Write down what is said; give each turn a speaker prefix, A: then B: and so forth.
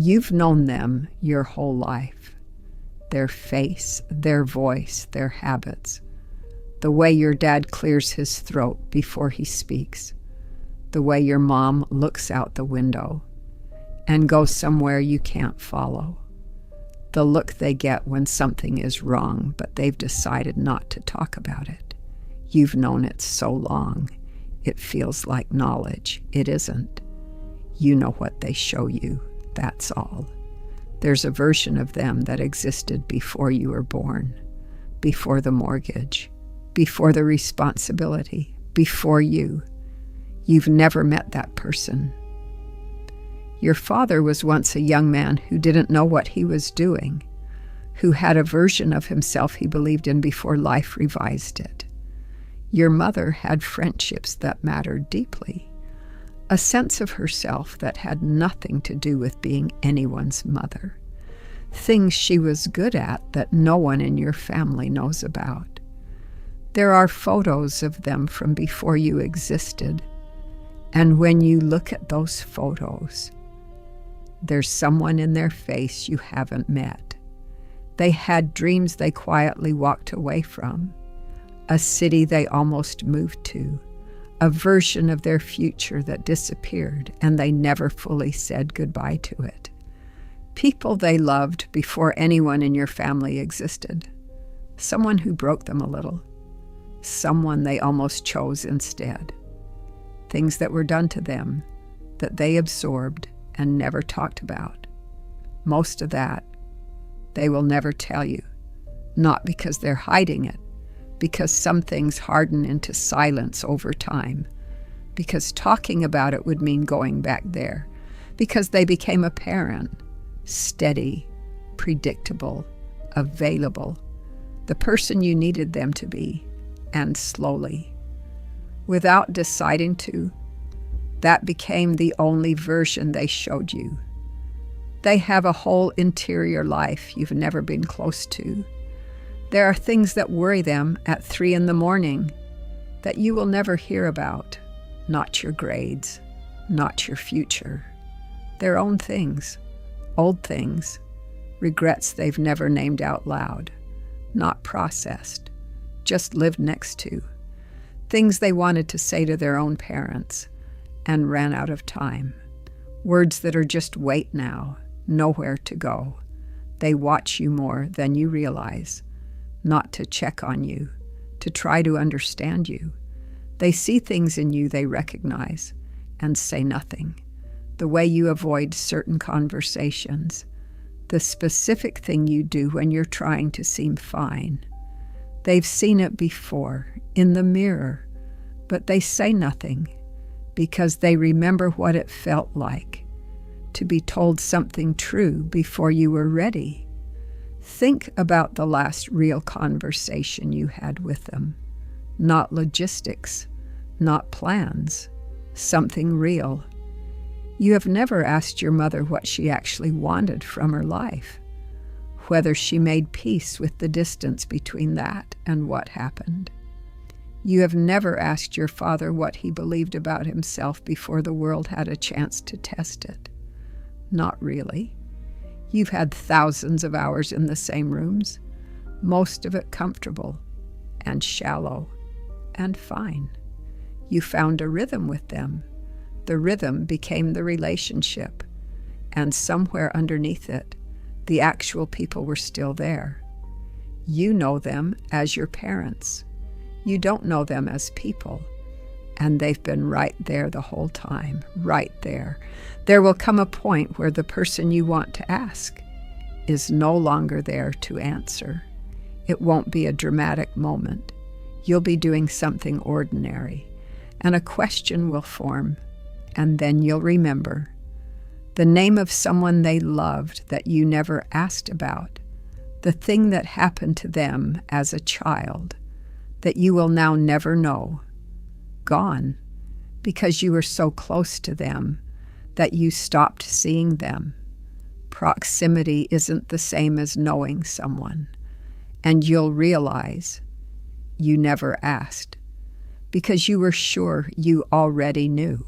A: You've known them your whole life. Their face, their voice, their habits. The way your dad clears his throat before he speaks. The way your mom looks out the window and goes somewhere you can't follow. The look they get when something is wrong, but they've decided not to talk about it. You've known it so long, it feels like knowledge. It isn't. You know what they show you, that's all. There's a version of them that existed before you were born, before the mortgage, before the responsibility, before you. You've never met that person. Your father was once a young man who didn't know what he was doing, who had a version of himself he believed in before life revised it. Your mother had friendships that mattered deeply, a sense of herself that had nothing to do with being anyone's mother, things she was good at that no one in your family knows about. There are photos of them from before you existed, and when you look at those photos, there's someone in their face you haven't met. They had dreams they quietly walked away from, a city they almost moved to, a version of their future that disappeared and they never fully said goodbye to it. People they loved before anyone in your family existed. Someone who broke them a little. Someone they almost chose instead. Things that were done to them that they absorbed and never talked about. Most of that they will never tell you, not because they're hiding it, because some things harden into silence over time, because talking about it would mean going back there, because they became apparent, steady, predictable, available, the person you needed them to be, and slowly, without deciding to, that became the only version they showed you. They have a whole interior life you've never been close to. There are things that worry them at 3 a.m. that you will never hear about. Not your grades, not your future. Their own things, old things, regrets they've never named out loud, not processed, just lived next to. Things they wanted to say to their own parents and ran out of time. Words that are just wait now, nowhere to go. They watch you more than you realize, not to check on you, to try to understand you. They see things in you they recognize and say nothing. The way you avoid certain conversations, the specific thing you do when you're trying to seem fine. They've seen it before, in the mirror, but they say nothing because they remember what it felt like to be told something true before you were ready. Think about the last real conversation you had with them. Not logistics, not plans, something real. You have never asked your mother what she actually wanted from her life, whether she made peace with the distance between that and what happened. You have never asked your father what he believed about himself before the world had a chance to test it. Not really. You've had thousands of hours in the same rooms, most of it comfortable and shallow and fine. You found a rhythm with them. The rhythm became the relationship, and somewhere underneath it, the actual people were still there. You know them as your parents. You don't know them as people, and they've been right there the whole time, right there. There will come a point where the person you want to ask is no longer there to answer. It won't be a dramatic moment. You'll be doing something ordinary, and a question will form, and then you'll remember the name of someone they loved that you never asked about, the thing that happened to them as a child that you will now never know, gone, because you were so close to them that you stopped seeing them. Proximity isn't the same as knowing someone, and you'll realize you never asked, because you were sure you already knew.